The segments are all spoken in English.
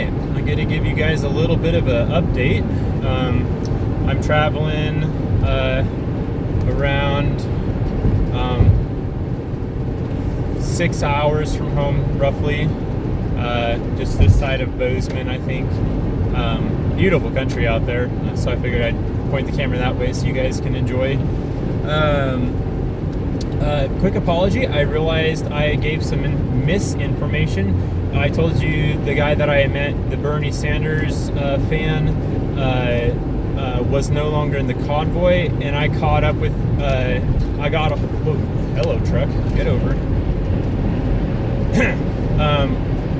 Alright, I'm going to give you guys a little bit of an update. I'm traveling around 6 hours from home, roughly. Just this side of Bozeman, I think. Beautiful country out there, so I figured I'd point the camera that way so you guys can enjoy. Quick apology, I realized I gave some misinformation. I told you the guy that I met, the Bernie Sanders fan, was no longer in the convoy, and I caught up with, I got a, whoa, hello truck, get over.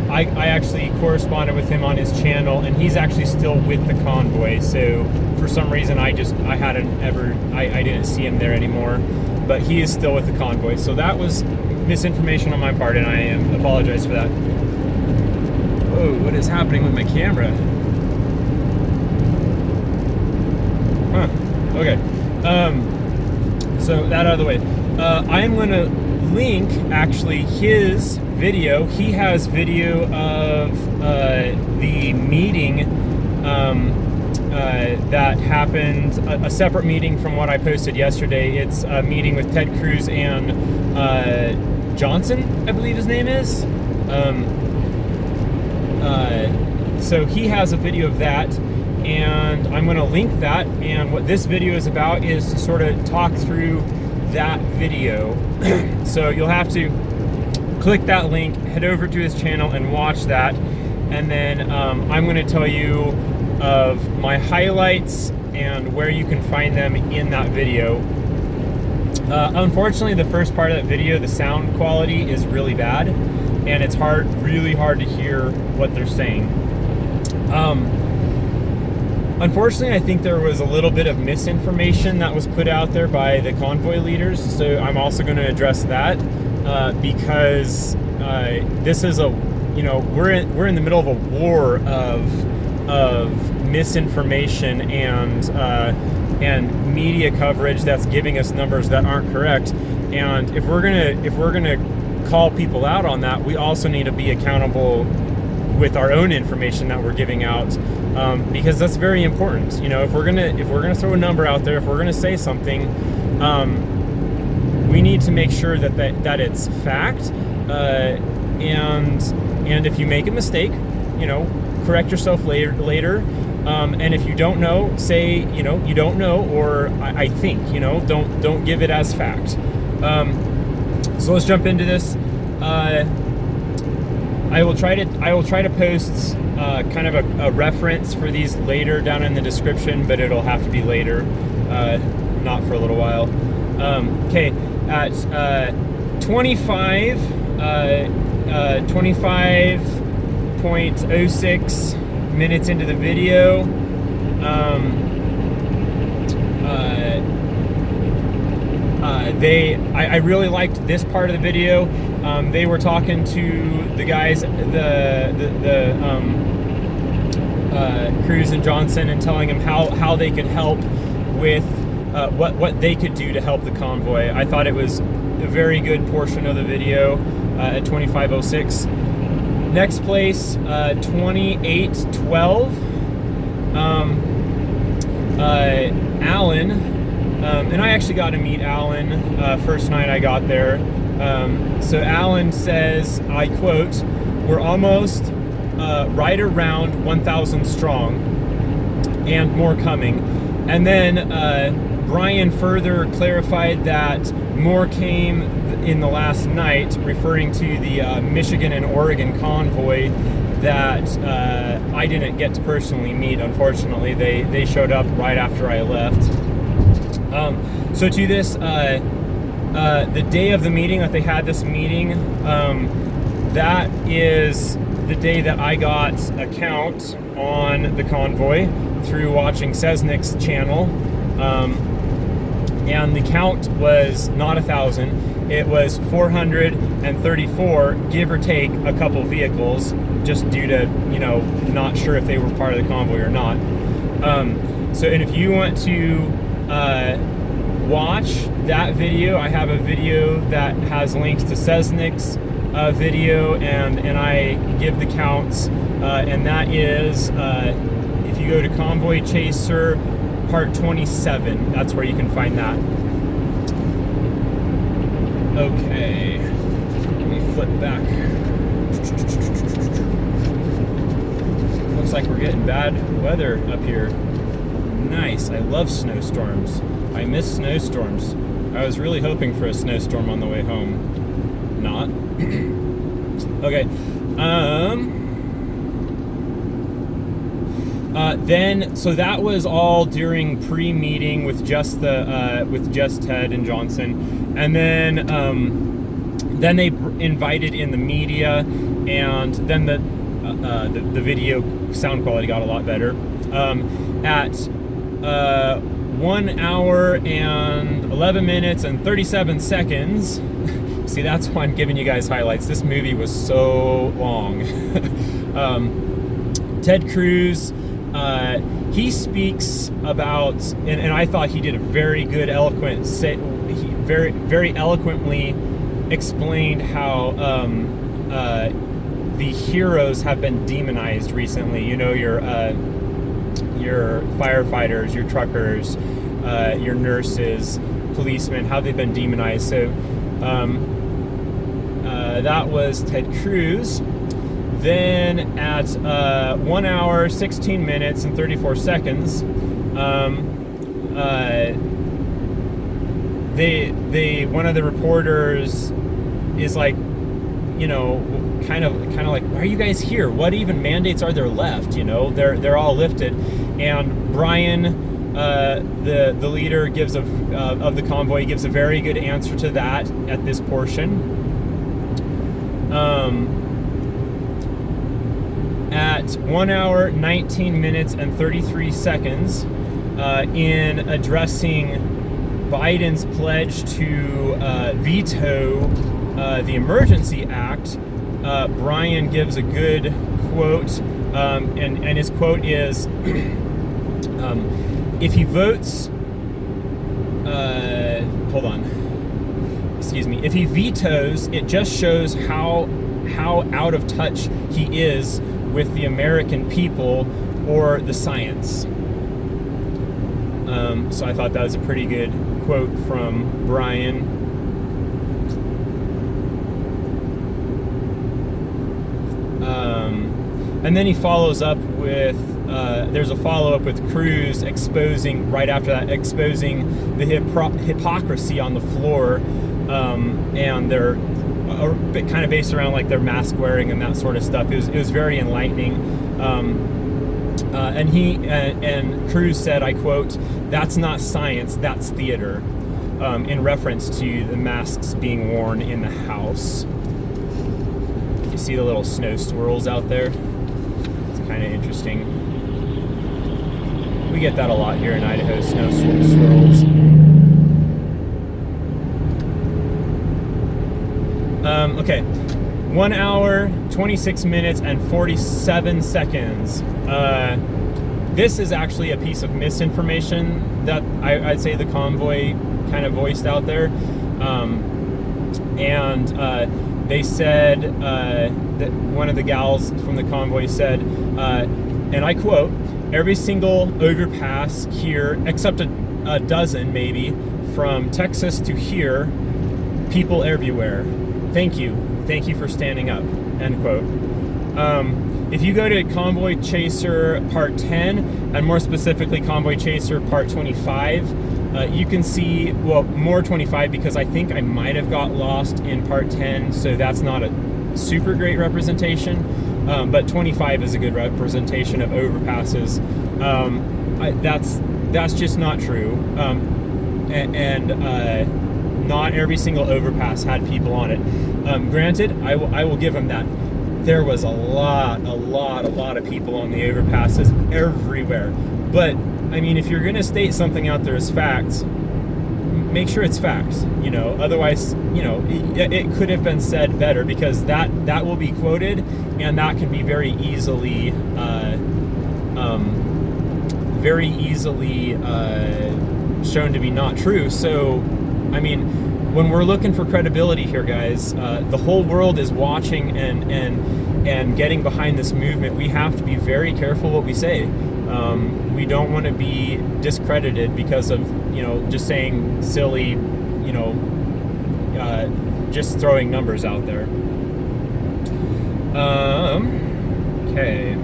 I actually corresponded with him on his channel, and he's actually still with the convoy, so for some reason I didn't see him there anymore, but he is still with the convoy, so that was misinformation on my part, and I apologize for that. Whoa, what is happening with my camera? Huh, okay. So that out of the way. I'm gonna link, actually, his video. He has video of the meeting that happened, a separate meeting from what I posted yesterday. It's a meeting with Ted Cruz and Johnson, I believe his name is. So he has a video of that, and I'm going to link that, and what this video is about is to sort of talk through that video. So you'll have to click that link, head over to his channel and watch that, and then I'm going to tell you of my highlights and where you can find them in that video. Unfortunately, the first part of that video, the sound quality is really bad, and it's really hard to hear what they're saying. Unfortunately, I think there was a little bit of misinformation that was put out there by the convoy leaders, so I'm also going to address that because this is we're in the middle of a war of misinformation and media coverage that's giving us numbers that aren't correct. And if we're gonna call people out on that, we also need to be accountable with our own information that we're giving out, because that's very important. You know, if we're gonna throw a number out there, if we're gonna say something, we need to make sure that it's fact. And if you make a mistake, correct yourself later. And if you don't know, say you don't know, or I think don't give it as fact. So let's jump into this. I will try to post kind of a reference for these later down in the description, but it'll have to be later, not for a little while. Okay, at 25.06 minutes into the video, I really liked this part of the video. They were talking to the guys, Cruz and Johnson, and telling them how they could help with what they could do to help the convoy. I thought it was a very good portion of the video at 25:06. Next place, 28:12. Alan, and I actually got to meet Alan first night I got there. So Alan says, I quote, "We're almost right around 1,000 strong and more coming." And then Brian further clarified that more came in the last night, referring to the Michigan and Oregon convoy that I didn't get to personally meet, unfortunately. They showed up right after I left. So to this, the day of the meeting that they had this meeting, that is the day that I got a count on the convoy through watching Sesnick's channel. And the count was not 1,000, it was 434, give or take a couple vehicles, just due to, not sure if they were part of the convoy or not. So, and if you want to watch that video, I have a video that has links to Sesnick's video, and I give the counts, and that is, if you go to Convoy Chaser part 27, that's where you can find that. Okay, let me flip back. Looks like we're getting bad weather up here. Nice, I love snowstorms. I miss snowstorms. I was really hoping for a snowstorm on the way home. Not. Okay. Then, so that was all during pre-meeting with just Ted and Johnson, and then they invited in the media, and then the video sound quality got a lot better. At 1 hour and 11 minutes and 37 seconds. See, that's why I'm giving you guys highlights. This movie was so long. Ted Cruz, he speaks about, and I thought he did a very good he very eloquently explained how the heroes have been demonized recently. You know, your firefighters, your truckers, your nurses, policemen, how they've been demonized. So that was Ted Cruz. Then at 1 hour, 16 minutes, and 34 seconds, one of the reporters is like, you know, kind of like, why are you guys here? What even mandates are there left? You know, they're all lifted. And Brian, the leader of the convoy, gives a very good answer to that at this portion. At 1 hour, 19 minutes, and 33 seconds, in addressing Biden's pledge to veto the Emergency Act, Brian gives a good quote, and his quote is, if he votes, if he vetoes, it just shows how out of touch he is with the American people or the science. So I thought that was a pretty good quote from Brian. And then he follows up with, there's a follow-up with Cruz exposing the hypocrisy on the floor, and they're kind of based around like their mask wearing and that sort of stuff. It was very enlightening. And Cruz said, I quote, "That's not science, that's theater," in reference to the masks being worn in the House. You see the little snow swirls out there? It's kind of interesting. We get that a lot here in Idaho, snow swirls. Okay, 1 hour, 26 minutes, and 47 seconds. This is actually a piece of misinformation that I'd say the convoy kind of voiced out there. They said, that one of the gals from the convoy said, and I quote, "Every single overpass here, except a dozen maybe, from Texas to here, people everywhere. Thank you for standing up," end quote. If you go to Convoy Chaser Part 10, and more specifically Convoy Chaser Part 25, you can see, well, more 25 because I think I might have got lost in Part 10, so that's not a super great representation, but 25 is a good representation of overpasses. That's just not true, and not every single overpass had people on it. Granted, I will give them that. There was a lot of people on the overpasses everywhere. But, I mean, if you're going to state something out there as facts, make sure it's facts, you know. Otherwise, you know, it could have been said better, because that will be quoted, and that can be very easily shown to be not true. So, I mean, when we're looking for credibility here, guys, the whole world is watching and getting behind this movement. We have to be very careful what we say. We don't want to be discredited because of, you know, just saying silly, you know, just throwing numbers out there. Okay.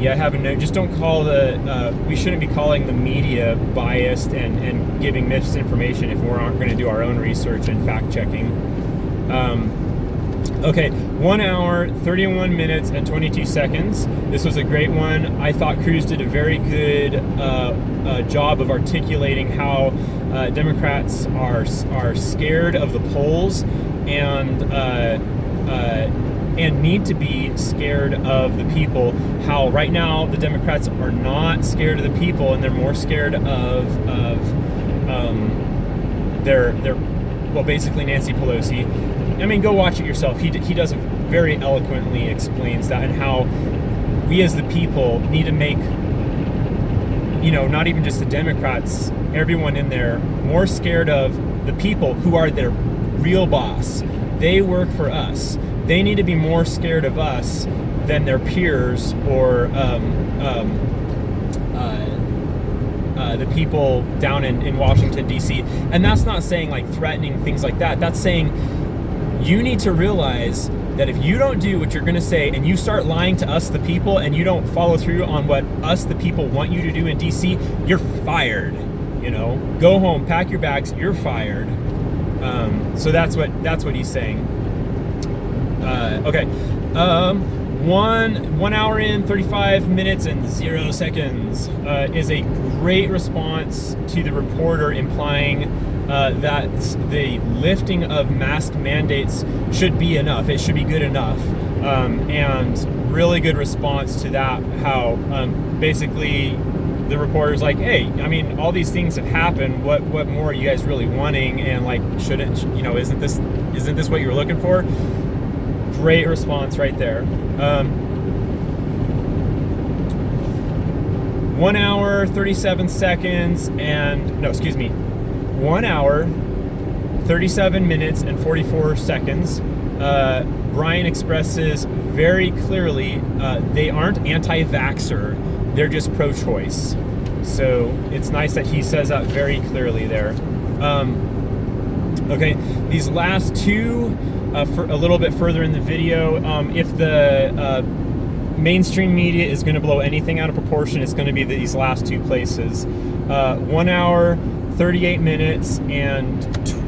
Yeah, I have a note. Just don't call we shouldn't be calling the media biased and giving misinformation if we aren't going to do our own research and fact checking. Okay, 1 hour, 31 minutes, and 22 seconds. This was a great one. I thought Cruz did a very good job of articulating how Democrats are scared of the polls and need to be scared of the people. How right now the Democrats are not scared of the people, and they're more scared of well, basically Nancy Pelosi. I mean, go watch it yourself. He does it very eloquently, explains that, and how we as the people need to make, you know, not even just the Democrats, everyone in there, more scared of the people who are their real boss. They work for us. They need to be more scared of us than their peers or the people down in Washington, D.C. And that's not saying like threatening things like that. That's saying you need to realize that if you don't do what you're going to say and you start lying to us, the people, and you don't follow through on what us, the people, want you to do in D.C., you're fired. You know, go home, pack your bags, you're fired. So that's what he's saying. Okay. 1 hour in 35 minutes and 0 seconds is a great response to the reporter implying that the lifting of mask mandates should be enough. It should be good enough. And really good response to that, how basically the reporter's like, hey, I mean, all these things have happened. What more are you guys really wanting? And like, shouldn't, you know, isn't this what you were looking for? Great response right there. 1 hour, 37 seconds, and, no, excuse me, 1 hour, 37 minutes, and 44 seconds. Brian expresses very clearly they aren't anti-vaxxer, they're just pro-choice. So it's nice that he says that very clearly there. Okay, these last two, for a little bit further in the video, if the mainstream media is going to blow anything out of proportion, it's going to be these last two places. 1 hour, 38 minutes, and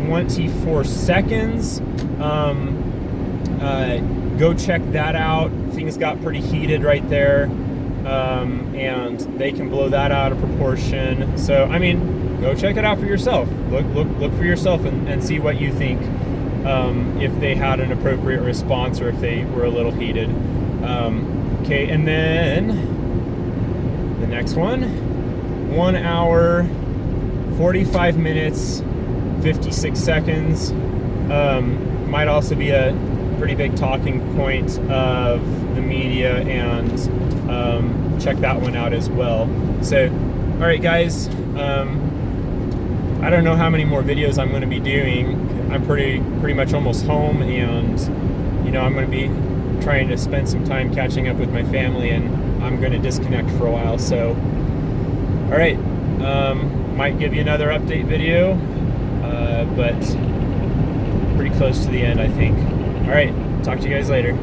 24 seconds. Go check that out. Things got pretty heated right there, and they can blow that out of proportion. So, I mean, go check it out for yourself. Look for yourself and see what you think. If they had an appropriate response or if they were a little heated. Okay, and then the next one, 1 hour, 45 minutes, 56 seconds. Might also be a pretty big talking point of the media, and check that one out as well. So, all right, guys, I don't know how many more videos I'm going to be doing. I'm pretty much almost home, and you know, I'm going to be trying to spend some time catching up with my family, and I'm going to disconnect for a while. So, all right, might give you another update video, but pretty close to the end, I think. All right, talk to you guys later.